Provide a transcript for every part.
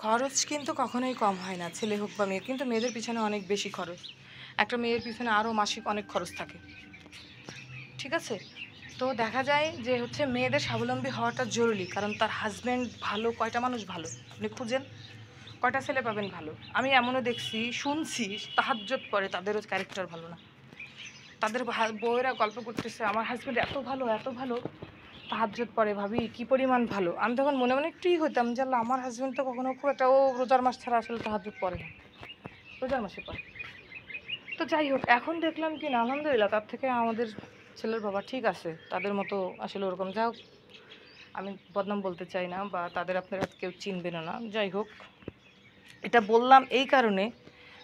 খরচ কিন্তু কখনোই কম হয় না, ছেলে হোক বা মেয়ে, কিন্তু মেয়েদের পিছনে অনেক বেশি খরচ। একটা মেয়ের পিছনে আরও মাসিক অনেক খরচ থাকে, ঠিক আছে? তো দেখা যায় যে হচ্ছে মেয়েদের স্বাবলম্বী হওয়াটা জরুরি, কারণ তার হাজব্যান্ড ভালো, কয়টা মানুষ ভালো আপনি খুঁজেন, কয়টা ছেলে পাবেন ভালো? আমি এমনও দেখছি, শুনছি, তাহাজ্জুদ পড়ে তাদেরও ক্যারেক্টার ভালো না। তাদের বউয়েরা গল্প করতেছে আমার হাজব্যান্ড এত ভালো এত ভালো, তাহাজ্জুদ পড়ে, ভাবি কি পরিমাণ ভালো। আমি তখন মনে মনে একটুই হইতাম যে আল্লাহ, আমার হাজব্যান্ড তো কখনো খুব একটা, ও রোজার মাস ছাড়া আসলে তাহাজ্জুদ পড়ে না, রোজার মাসে পড়ে। তো যাই হোক, এখন দেখলাম কি না, আলহামদুলিল্লাহ, তার থেকে আমাদের ছেলের বাবা ঠিক আছে, তাদের মতো আসলে ওরকম। যাই হোক, আমি বদনাম বলতে চাই না, বা তাদের আপনারা কেউ চিনবেনও না। যাই হোক, এটা বললাম এই কারণে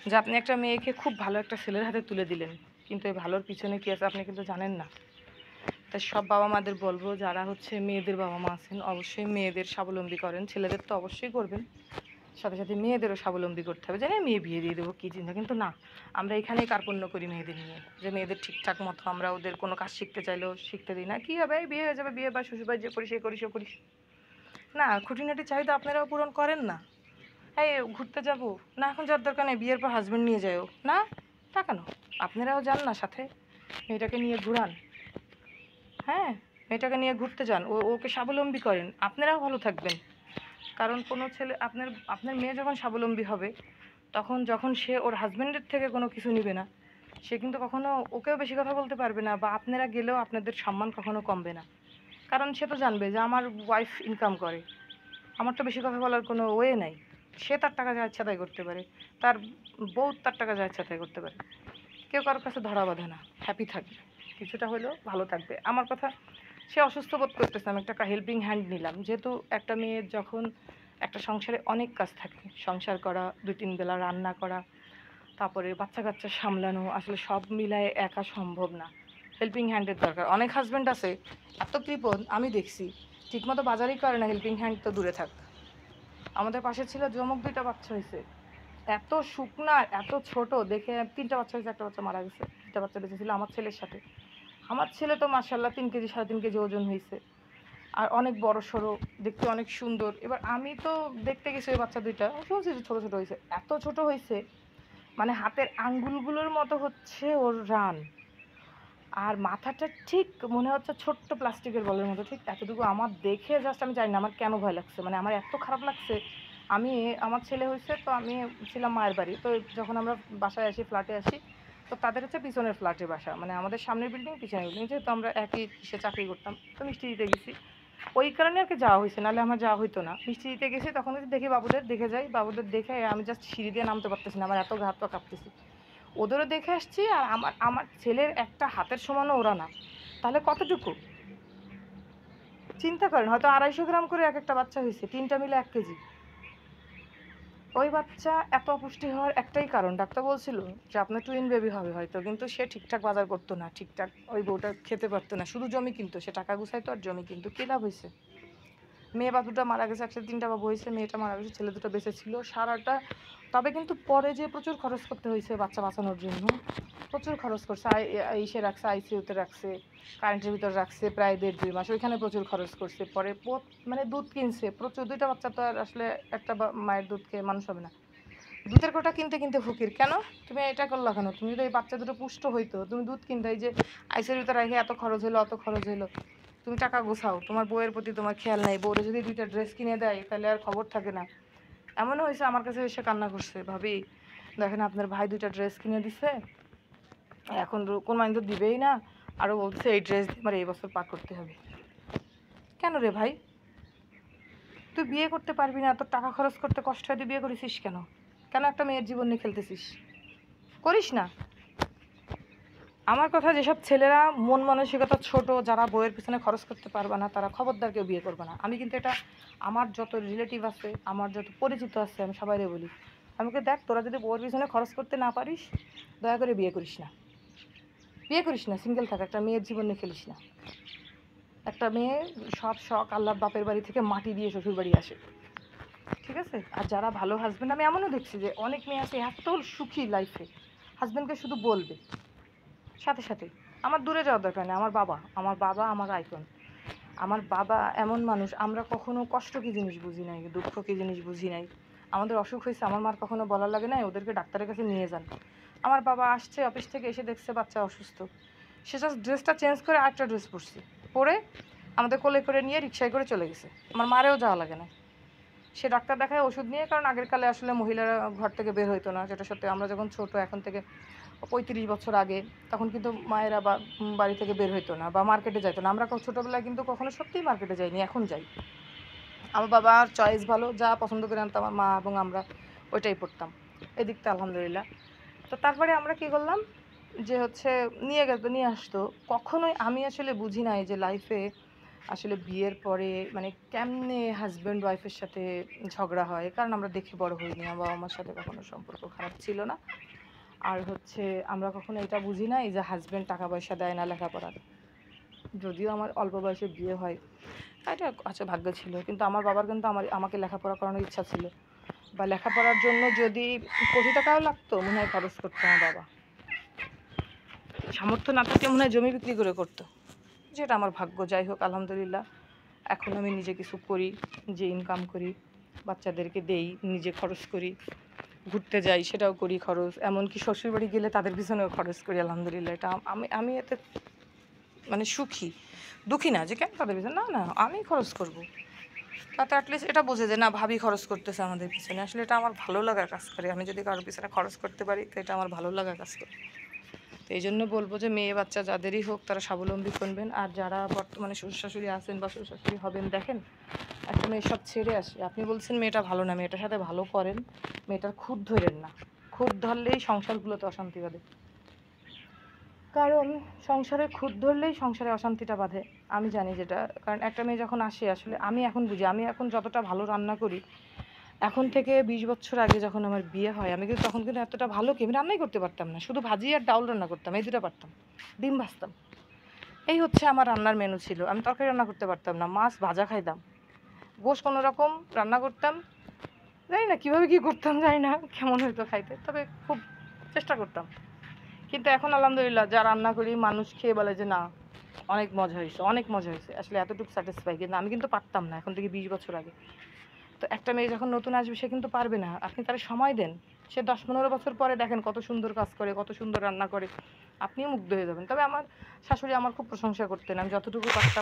যে আপনি একটা মেয়েকে খুব ভালো একটা ছেলের হাতে তুলে দিলেন, কিন্তু এই ভালোর পিছনে কী আছে আপনি কিন্তু জানেন না। তাই সব বাবা মাদের বলবো, যারা হচ্ছে মেয়েদের বাবা মা আছেন, অবশ্যই মেয়েদের স্বাবলম্বী করেন। ছেলেদের তো অবশ্যই করবেন, সাথে সাথে মেয়েদেরও স্বাবলম্বী করতে হবে। জানি মেয়ে বিয়ে দিয়ে দেবো কী চিন্তা, কিন্তু না, আমরা এখানেই কার্পণ্য করি মেয়েদের নিয়ে, যে মেয়েদের ঠিকঠাক মতো আমরা ওদের কোনো কাজ শিখতে চাইলেও শিখতে দিই না। কী হবে, এই বিয়ে হয়ে যাবে, বিয়ে বা শ্বশুরবাড়ি যে করি সে করি সে করিস না, খুঁটিনাটি চাহিদা আপনারাও পূরণ করেন না। এই ঘুরতে যাব না, এখন যার দরকার নেই, বিয়ের পর হাজব্যান্ড নিয়ে যাও না, তা কেন? আপনারাও যান না সাথে, মেয়েটাকে নিয়ে ঘুরান। হ্যাঁ, মেয়েটাকে নিয়ে ঘুরতে যান, ওকে স্বাবলম্বী করেন, আপনারাও ভালো থাকবেন। কারণ কোনো ছেলে, আপনার আপনার মেয়ে যখন স্বাবলম্বী হবে, তখন যখন সে ওর হাজব্যান্ডের থেকে কোনো কিছু নিবে না, সে কিন্তু কখনো ওকেও বেশি কথা বলতে পারবে না, বা আপনারা গেলেও আপনাদের সম্মান কখনো কমবে না। কারণ সে তো জানবে যে আমার ওয়াইফ ইনকাম করে, আমার তো বেশি কথা বলার কোনো ওয়ে নাই। সে তার টাকা যা ইচ্ছা তাই করতে পারে, তার বউ তার টাকা যা ইচ্ছা তাই করতে পারে, কেউ কারোর কাছে ধরা বাঁধে না, হ্যাপি থাকবে, কিছুটা হলেও ভালো থাকবে। আমার কথা, সে অসুস্থ বোধ করতেছে, আমি একটা হেল্পিং হ্যান্ড নিলাম, যেহেতু একটা মেয়ের যখন একটা সংসারে অনেক কাজ থাকে, সংসার করা, 2-3 বেলা রান্না করা, তারপরে বাচ্চা কাচ্চা সামলানো, আসলে সব মিলায়ে একা সম্ভব না, হেল্পিং হ্যান্ডের দরকার। অনেক হাজব্যান্ড আছে এত কৃপণ, আমি দেখছি ঠিকমতো বাজারই করে না, হেল্পিং হ্যান্ড তো দূরে থাক। আমাদের পাশে ছিল, যমক 2টা বাচ্চা হয়েছে, এত শুকনা, এত ছোট দেখে, 3টা বাচ্চা হয়েছে, একটা বাচ্চা মারা গেছে, 2টা বাচ্চা বেঁচে ছিল আমার ছেলের সাথে। আমার ছেলে তো মাশাআল্লাহ 3 কেজি 3.5 কেজি ওজন হয়েছে, আর অনেক বড় সড়ো, দেখতে অনেক সুন্দর। এবার আমি তো দেখতে গেছি ওই বাচ্চা 2টা, শুনছি যে ছোটো ছোটো হয়েছে, এত ছোট হয়েছে মানে হাতের আঙ্গুলগুলোর মতো হচ্ছে ওর রান, আর মাথাটা ঠিক মনে হচ্ছে ছোট্ট প্লাস্টিকের বলের মতো, ঠিক এতটুকু। আমার দেখে জাস্ট, আমি জানি না আমার কেন ভয় লাগছে, মানে আমার এত খারাপ লাগছে। আমি, আমার ছেলে হয়েছে তো আমি ছিলাম মায়ের বাড়ি, তো যখন আমরা বাসায় আসি, ফ্ল্যাটে আসি, তো তাদের হচ্ছে পিছনের ফ্ল্যাটে বাসা, মানে আমাদের সামনের বিল্ডিং পিছনের বিল্ডিং, যেহেতু আমরা একই সে চাকরি করতাম, তো মিষ্টি দিতে গেছি, ওই কারণে আর কি যাওয়া হয়েছে, নাহলে আমার যাওয়া হইতো না। মিষ্টি দিতে গেছি, তখন দেখি বাবুদের, দেখে যাই, বাবুদের দেখে আমি জাস্ট সিঁড়ি দিয়ে নামতে পারতেছি না, আমার এত হাত পা কাঁপতেছি। ওদেরও দেখে আসছি, আর আমার আমার ছেলের একটা হাতের সমানও ওরা না, তাহলে কতটুকু চিন্তা করেন। হয়তো 250 গ্রাম করে এক একটা বাচ্চা হয়েছে, 3টা মিলে 1 কেজি। ওই বাচ্চা এত অপুষ্টি হওয়ার একটাই কারণ, ডাক্তার বলছিল যে আপনার টুইন বেবি হবে হয়তো, কিন্তু সে ঠিকঠাক বাজার করতো না, ঠিকঠাক ওই বউটা খেতে পারতো না, শুধু জমি কিনতো, সে টাকা গুছাইতো আর জমি কিন্তু। কী লাভ হয়েছে? মেয়ে বা 2টা মারা গেছে, একসাথে 3টা বাবু হয়েছে, মেয়েটা মারা গেছে, ছেলে 2টা বেঁচে ছিল সারাটা। তবে কিন্তু পরে যে প্রচুর খরচ করতে হয়েছে বাচ্চা বাঁচানোর জন্য, প্রচুর খরচ করছে, ইসে রাখছে, আইসিইউতে রাখছে, কারেন্টের ভিতর রাখছে প্রায় 1.5-2 মাস, ওইখানে প্রচুর খরচ করছে। পরে মানে দুধ কিনছে প্রচুর, 2টা বাচ্চা তো আর আসলে একটা মায়ের দুধ খেয়ে মানুষ হবে না। দুধের কোটা কিনতে কিনতে ফকির। কেন তুমি এটা করলা কেন? তুমি যদি এই বাচ্চা দুটো পুষ্ট হইতো, তুমি দুধ কিনতে, এই যে আইসির ভিতরে রেখে এত খরচ হলো, অত খরচ হলো, তুমি টাকা গোছাও, তোমার বউয়ের প্রতি তোমার খেয়াল নাই, বউরে যদি 2টা ড্রেস কিনে দেয় তাহলে আর খবর থাকে না। এমনও হয়েছে আমার কাছে এসে কান্না করছে, ভাবি দেখেন আপনার ভাই 2টা ড্রেস কিনে দিছে, এখন কোরবানি তো দিবেই না, আরও বলছে এই ড্রেস দিয়ে আমার এই বছর পার করতে হবে। কেন রে ভাই, তুই বিয়ে করতে পারবি না, তোর টাকা খরচ করতে কষ্ট হয়, তুই বিয়ে করেছিস কেন? কেন একটা মেয়ের জীবন নিয়ে খেলতেছিস? করিস না। আমার কথা, যেসব ছেলেরা মন মানসিকতা ছোট, যারা বইয়ের পিছনে খরচ করতে পারবে না, তারা খবরদার কেউ বিয়ে করবে না। আমি কিন্তু এটা আমার যত রিলেটিভ আছে, আমার যত পরিচিত আছে, আমি সবাইরে বলি, আমাকে দেখ, তোরা যদি বইয়ের পিছনে খরচ করতে না পারিস, দয়া করে বিয়ে করিস না, বিয়ে করিস না, সিঙ্গেল থাক, একটা মেয়ের জীবন নিয়ে খেলিস না। একটা মেয়ে সব শখ আল্লাহ বাপের বাড়ি থেকে মাটি দিয়ে শ্বশুর বাড়ি আসে, ঠিক আছে? আর যারা ভালো হাজব্যান্ড, আমি এমনও দেখছি যে অনেক মেয়ে আছে এত সুখী লাইফে, হাজব্যান্ডকে শুধু বলবে, সাথে সাথে। আমার দূরে যাওয়ার দরকার নেই, আমার বাবা আমার আইকন। আমার বাবা এমন মানুষ, আমরা কখনো কষ্ট কী জিনিস বুঝি নাই, দুঃখ কী জিনিস বুঝি নাই। আমাদের অসুখ হয়েছে, আমার মার কখনো বলার লাগে না ওদেরকে ডাক্তারের কাছে নিয়ে যান। আমার বাবা আসছে অফিস থেকে, এসে দেখছে বাচ্চা অসুস্থ, সে জাস্ট ড্রেসটা চেঞ্জ করে আরেকটা ড্রেস পরছি, পরে আমাদের কোলে করে নিয়ে রিক্সায় করে চলে গেছে। আমার মারেও যাওয়া লাগে না, সে ডাক্তার দেখায় ওষুধ নিয়ে। কারণ আগের কালে আসলে মহিলারা ঘর থেকে বের হইতো না, যেটা সত্যি। আমরা যখন ছোট, এখন থেকে 35 বছর আগে, তখন কিন্তু মায়েরা বা বাড়ি থেকে বের হইতো না বা মার্কেটে যাইতো না। আমরা ছোটোবেলায় কিন্তু কখনো সত্যিই মার্কেটে যাইনি, এখন যাই। আমার বাবার চয়েস ভালো, যা পছন্দ করে আনতাম আমার মা এবং আমরা ওইটাই পড়তাম, এদিকটা আলহামদুলিল্লাহ। তো তারপরে আমরা কী করলাম, যে হচ্ছে নিয়ে আসতো। কখনোই আমি আসলে বুঝি নাই যে লাইফে আসলে বিয়ের পরে মানে কেমনে হাজব্যান্ড ওয়াইফের সাথে ঝগড়া হয়। কারণ আমরা দেখে বড় হইনি, আমার বাবা মার সাথে কখনো সম্পর্ক খারাপ ছিল না। আর হচ্ছে আমরা কখনো এটা বুঝি নাই যে হাজব্যান্ড টাকা পয়সা দেয় না লেখাপড়ার। যদিও আমার অল্প বয়সে বিয়ে হয়, এটা আচ্ছা ভাগ্য ছিল। কিন্তু আমার বাবার কিন্তু আমাকে লেখাপড়া করানোর ইচ্ছা ছিল, বা লেখাপড়ার জন্য যদি কোটি টাকাও লাগতো মনে হয় খরচ করতো আমার বাবা। সামর্থ্য না থাকলে মনে হয় জমি বিক্রি করে করতো, যেটা আমার ভাগ্য। যাই হোক আলহামদুলিল্লাহ, এখন আমি নিজে কিছু করি, যে ইনকাম করি, বাচ্চাদেরকে দেই, নিজে খরচ করি, ঘুরতে যাই সেটাও করি খরচ, এমনকি শ্বশুরবাড়ি গেলে তাদের পিছনেও খরচ করি আলহামদুলিল্লাহ। এটা আমি এতে মানে সুখী, দুঃখী না যে কেন তাদের পিছনে, না না আমি খরচ করব। তাতে অ্যাটলিস্ট এটা বোঝে যে না ভাবি খরচ করতেছে আমাদের পিছনে, আসলে এটা আমার ভালো লাগার কাজ করে। আমি যদি কারোর পিছনে খরচ করতে পারি তো এটা আমার ভালো লাগার কাজ করে। তো এই জন্য বলবো যে মেয়ে বাচ্চা যাদেরই হোক তারা স্বাবলম্বী করবেন। আর যারা বর্তমানে শ্বশুর শাশুড়ি আছেন বা শ্বশুর শাশুড়ি হবেন, দেখেন একটা মেয়ে সব ছেড়ে আসে। আপনি বলছেন মেয়েটা ভালো না, মেয়েটার সাথে ভালো করেন, মেয়েটার খুঁত ধরেন না। খুঁত ধরলেই সংসারগুলোতে অশান্তি বাঁধে। কারণ সংসারে খুঁত ধরলেই সংসারে অশান্তিটা বাঁধে, আমি জানি যেটা। কারণ একটা মেয়ে যখন আসে, আসলে আমি এখন বুঝি, আমি এখন যতটা ভালো রান্না করি, এখন থেকে 20 বছর আগে যখন আমার বিয়ে হয়, আমি কিন্তু তখন কিন্তু এতটা ভালো কি আমি রান্নাই করতে পারতাম না। শুধু ভাজি আর ডাউল রান্না করতাম, এই দুটো পারতাম, ডিম ভাজতাম। এই হচ্ছে আমার রান্নার মেনু ছিল। আমি তরকারি রান্না করতে পারতাম না, মাছ ভাজা খাইতাম, গোশ কোনো রকম রান্না করতাম। জানি না কীভাবে কী করতাম, জানি না কেমন হতো খাইতে, তবে খুব চেষ্টা করতাম। কিন্তু এখন আলহামদুলিল্লাহ যা রান্না করি মানুষ খেয়ে বলে যে না অনেক মজা হয়েছে, অনেক মজা হয়েছে। আসলে এতটুকু স্যাটিসফাই, কিন্তু আমি কিন্তু পারতাম না এখন থেকে 20 বছর আগে। তো একটা মেয়ে যখন নতুন আসবে সে কিন্তু পারবে না, আপনি তার সময় দেন, সে 10-15 বছর পরে দেখেন কত সুন্দর কাজ করে, কত সুন্দর রান্না করে, আপনিও মুগ্ধ হয়ে যাবেন। তবে আমার শাশুড়ি আমার খুব প্রশংসা করতেন, আমি যতটুকু পারতাম